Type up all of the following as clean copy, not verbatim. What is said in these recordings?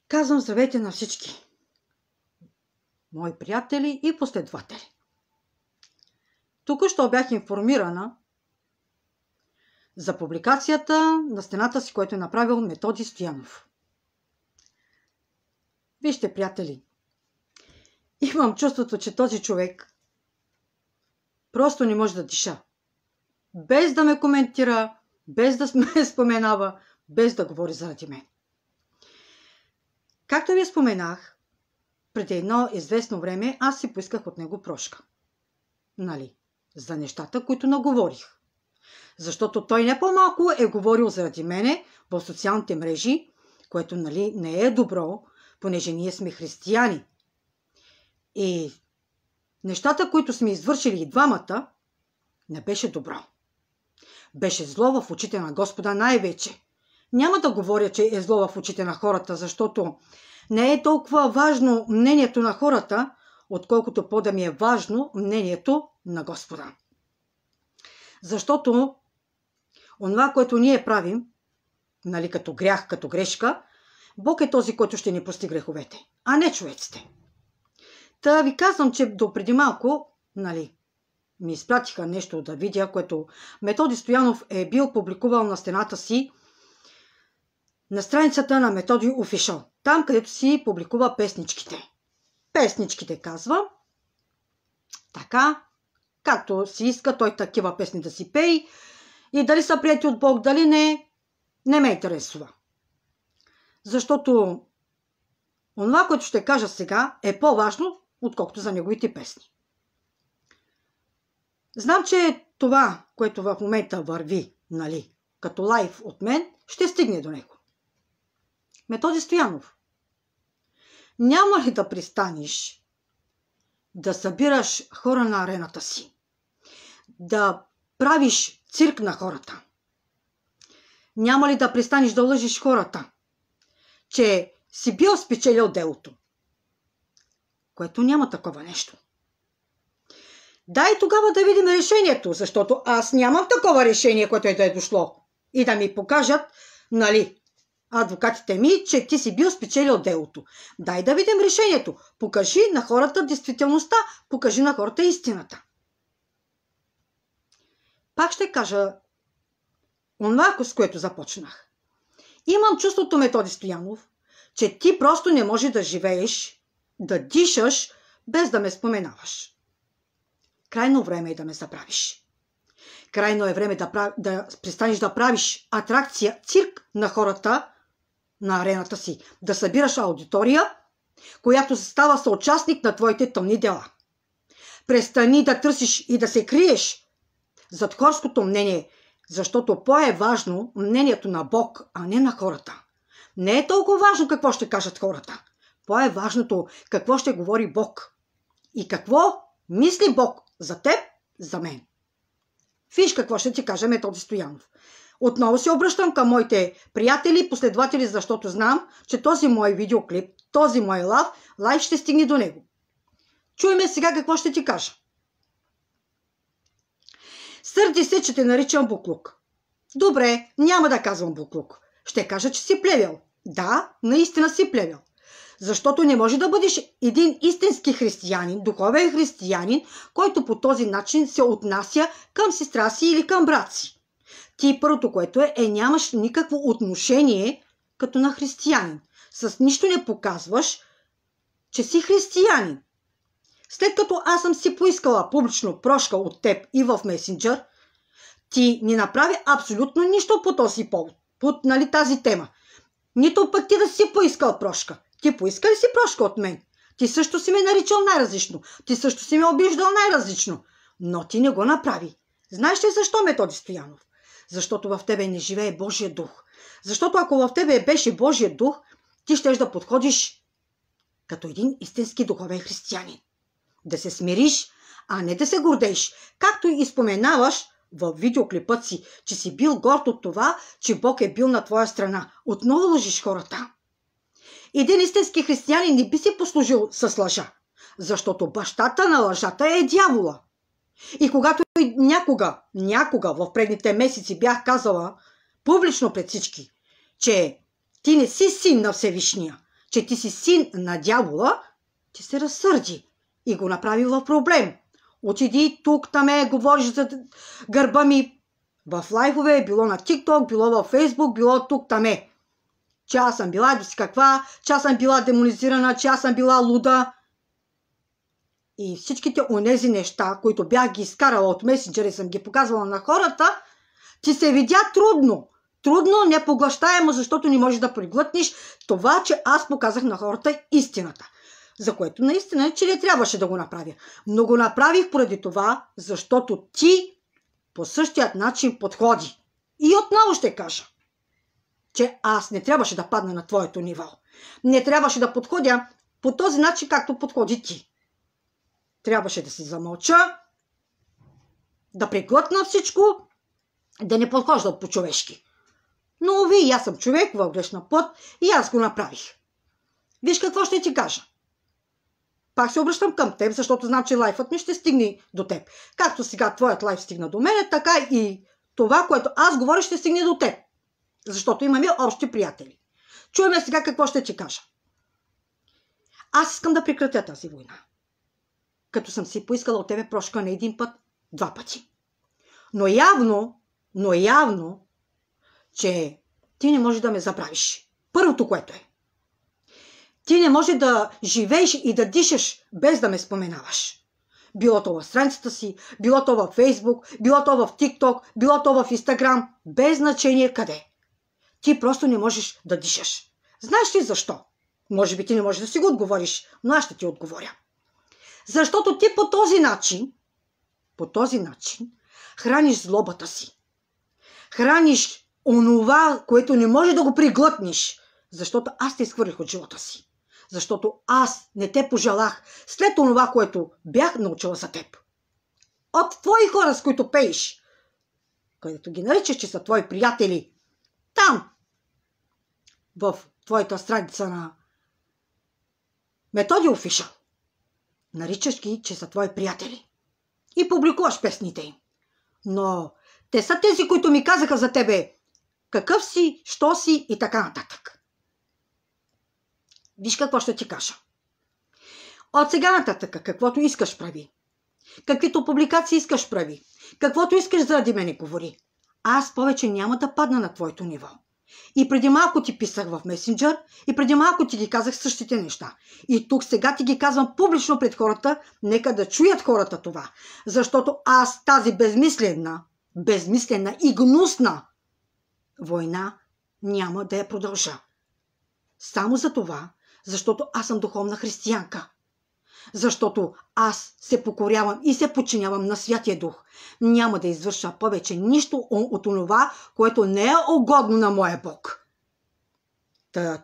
Казвам здравейте на всички мои приятели и последователи. Току-що бях информирана за публикацията на стената си, който е направил Методи Стоянов. Вижте, приятели, имам чувството, че този човек просто не може да диша. Без да ме коментира, без да ме споменава, без да говори заради мен. Както ви споменах, преди едно известно време аз си поисках от него прошка. За нещата, които наговорих. Защото той не по-малко е говорил заради мене в социалните мрежи, което не е добро, понеже ние сме християни. И нещата, които сме извършили и двамата, не беше добро. Беше зло в очите на Господа най-вече. Няма да говоря, че е зло в очите на хората, защото не е толкова важно мнението на хората, отколкото по-да ми е важно мнението на Господа. Защото онова, което ние правим, като грях, като грешка, Бог е този, който ще ни прости греховете, а не човеците. Та ви казвам, че до преди малко, ми изпратиха нещо да видя, което Методи Стоянов е бил публикувал на стената си на страницата на Методи Official. Там, където си публикува песничките. Песничките, казва, така, както си иска той такива песни да си пее и дали са приети от Бог, дали не ме интересува. Защото онова, което ще кажа сега, е по-важно, отколкото за неговите песни. Знам, че това, което в момента върви, като лайв от мен, ще стигне до него. Методи Стоянов, няма ли да пристанеш да събираш хора на арената си? Да правиш цирк на хората? Няма ли да пристанеш да лъжиш хората, че си бил спечелил делото? Което няма такова нещо. Дай тогава да видим решението, защото аз нямам такова решение, което да е дошло. И да ми покажат, адвокатите ми, че ти си бил спечелил делото. Дай да видим решението. Покажи на хората действителността, покажи на хората истината. Пак ще кажа онова, с което започнах. Имам чувството, Методи Стоянов, че ти просто не можеш да живееш, да дишаш, без да ме споменаваш. Крайно време е да ме забравиш. Крайно е време да престанеш да правиш атракция, цирк на хората на арената си. Да събираш аудитория, която става съучастник на твоите тъмни дела. Престани да търсиш и да се криеш зад хорското мнение, защото по-е-важно мнението на Бог, а не на хората. Не е толкова важно какво ще кажат хората. По-е-важното какво ще говори Бог. И какво мисли Бог за теб, за мен. Виж какво ще ти каже Методи Стоянов. Отново се обръщам към моите приятели и последователи, защото знам, че този мой видеоклип, този мой лайв ще стигне до него. Чуйме сега какво ще ти кажа. Сърди се, че те наричам буклук. Добре, няма да казвам буклук. Ще кажа, че си плевел. Да, наистина си плевел. Защото не може да бъдеш един истински християнин, духовен християнин, който по този начин се отнася към сестра си или към брат си. Ти първото, което нямаш никакво отношение като на християнин. С нищо не показваш, че си християнин. След като аз съм си поискала публично прошка от теб и в месенджер, ти не направи абсолютно нищо по този повод, по тази тема. Нито пък ти да си поискал прошка. Ти поиска ли си прошка от мен? Ти също си ме наричал най-различно. Ти също си ме обиждал най-различно. Но ти не го направи. Знаеш ли защо, Методи Стоянов? Защото в тебе не живее Божия дух. Защото ако в тебе беше Божия дух, ти щеш да подходиш като един истински духовен християнин. Да се смириш, а не да се гордееш. Както и споменаваш в видеоклипът си, че си бил горд от това, че Бог е бил на твоя страна. Отново лъжиш хората. Един истински християнин не би си послужил с лъжа, защото бащата на лъжата е дявола. И когато някога в предните месеци бях казала публично пред всички, че ти не си син на Всевишния, че ти си син на дявола, ти се разсърди и го направи в проблем. Отиди тук, таме, говориш за гърба ми в лайфове, било на TikTok, било във Facebook, било тук, таме. Че аз съм била каква, че аз съм била демонизирана, че аз съм била луда. И всичките онези неща, които бях ги изкарала от месенджера и съм ги показвала на хората, ти се видя трудно. Трудно, непоглъщаемо, защото не можеш да преглътнеш това, че аз показах на хората истината. За което наистина, че не трябваше да го направя. Но го направих поради това, защото ти по същият начин подходи. И отново ще кажа, че аз не трябваше да падна на твоето ниво. Не трябваше да подходя по този начин, както подходи ти. Трябваше да се замълча, да преглътна всичко, да не подхожда по-човешки. Но уви, аз съм човек в грешна плът и аз го направих. Виж какво ще ти кажа. Пак се обръщам към теб, защото знам, че лайфът ми ще стигне до теб. Както сега твоят лайф стигна до мене, така и това, което аз говоря, ще стигне до теб. Защото имаме общи приятели. Чуеме сега какво ще ти кажа. Аз искам да прекратя тази война. Като съм си поискала от тебе прошка не един път, 2 пъти. Но явно, че ти не можеш да ме забравиш. Първото, което е. Ти не можеш да живееш и да дишаш без да ме споменаваш. Било то в страницата си, било то в Фейсбук, било то в TikTok, било то в Инстаграм, без значение къде. Ти просто не можеш да дишаш. Знаеш ли защо? Може би ти не можеш да си го отговориш, но аз ще ти отговоря. Защото ти по този начин храниш злобата си. Храниш онова, което не може да го приглътнеш, защото аз те изхвърлих от живота си. Защото аз не те пожелах след онова, което бях научила за теб. От твои хора, с които пееш, където ги наричаш, че са твои приятели, там, в твоята страница на Методи Офишъл, наричаш ги, че са твои приятели и публикуваш песните им. Но те са тези, които ми казаха за тебе какъв си, що си и така нататък. Виж какво ще ти кажа. От сега нататък, каквото искаш прави. Каквито публикации искаш прави. Каквото искаш заради мене говори. Аз повече няма да падна на твоето ниво. И преди малко ти писах в месенджер, и преди малко ти ги казах същите неща. И тук сега ти ги казвам публично пред хората, нека да чуят хората това. Защото аз тази безмислена и гнусна война няма да я продължа. Само за това, защото аз съм духовна християнка. Защото аз се покорявам и се подчинявам на Святия Дух. Няма да извърша повече нищо от онова, което не е угодно на моя Бог.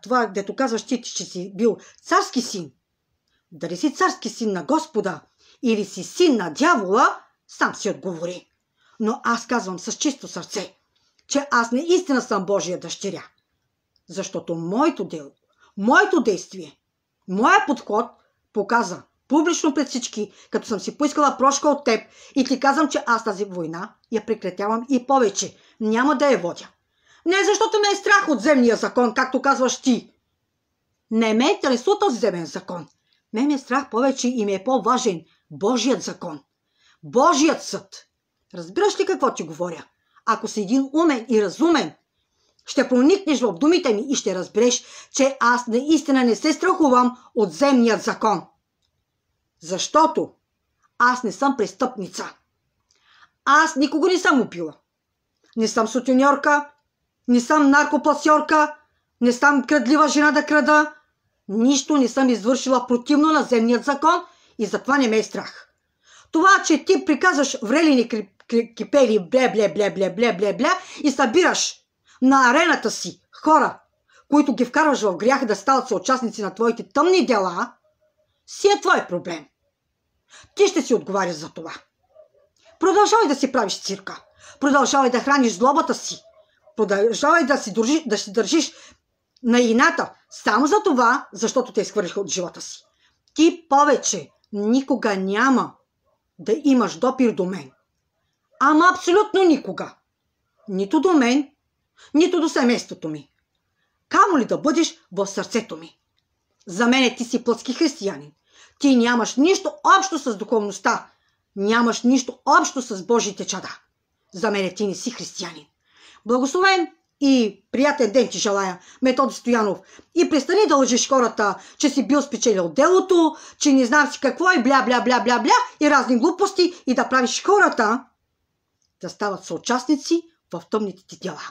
Това, дето казваш ти, че си бил царски син, дали си царски син на Господа или си син на дявола, сам си отговори. Но аз казвам с чисто сърце, че аз наистина съм Божия дъщеря. Защото моето действие, моя подход показа публично пред всички, като съм си поискала прошка от теб и ти казвам, че аз тази война я прекратявам и повече няма да я водя. Не защото ме е страх от земния закон, както казваш ти. Не ме интересува този земен закон. Ме е страх повече и ми е по-важен Божият закон. Божият съд. Разбираш ли какво ти говоря? Ако си един умен и разумен, ще проникнеш в думите ми и ще разбереш, че аз наистина не се страхувам от земният закон. Защото аз не съм престъпница. Аз никого не съм убила. Не съм сутеньорка, не съм наркопласьорка, не съм крадлива жена да крада. Нищо не съм извършила противно на земният закон и затова не ме е страх. Това, че ти приказваш врелини кипели бле и събираш на арената си хора, които ги вкарваш в грях да стават съучастници на твоите тъмни дела, си е твой проблем. Ти ще си отговаряш за това. Продължавай да си правиш цирка. Продължавай да храниш злобата си. Продължавай да си държиш на ината. Само за това, защото те изхвърлиха от живота си. Ти повече никога няма да имаш допир до мен. Ама абсолютно никога. Нито до мен, нито до семейството ми. Камо ли да бъдеш в сърцето ми. За мен ти си плътски християнин. Ти нямаш нищо общо с духовността. Нямаш нищо общо с Божиите чада. За мен ти не си християнин. Благословен и приятен ден ти желая, Методи Стоянов. И престани да лъжиш хората, че си бил спечелил делото, че не знам си какво и бля и разни глупости и да правиш хората да стават съучастници в тъмните ти дела.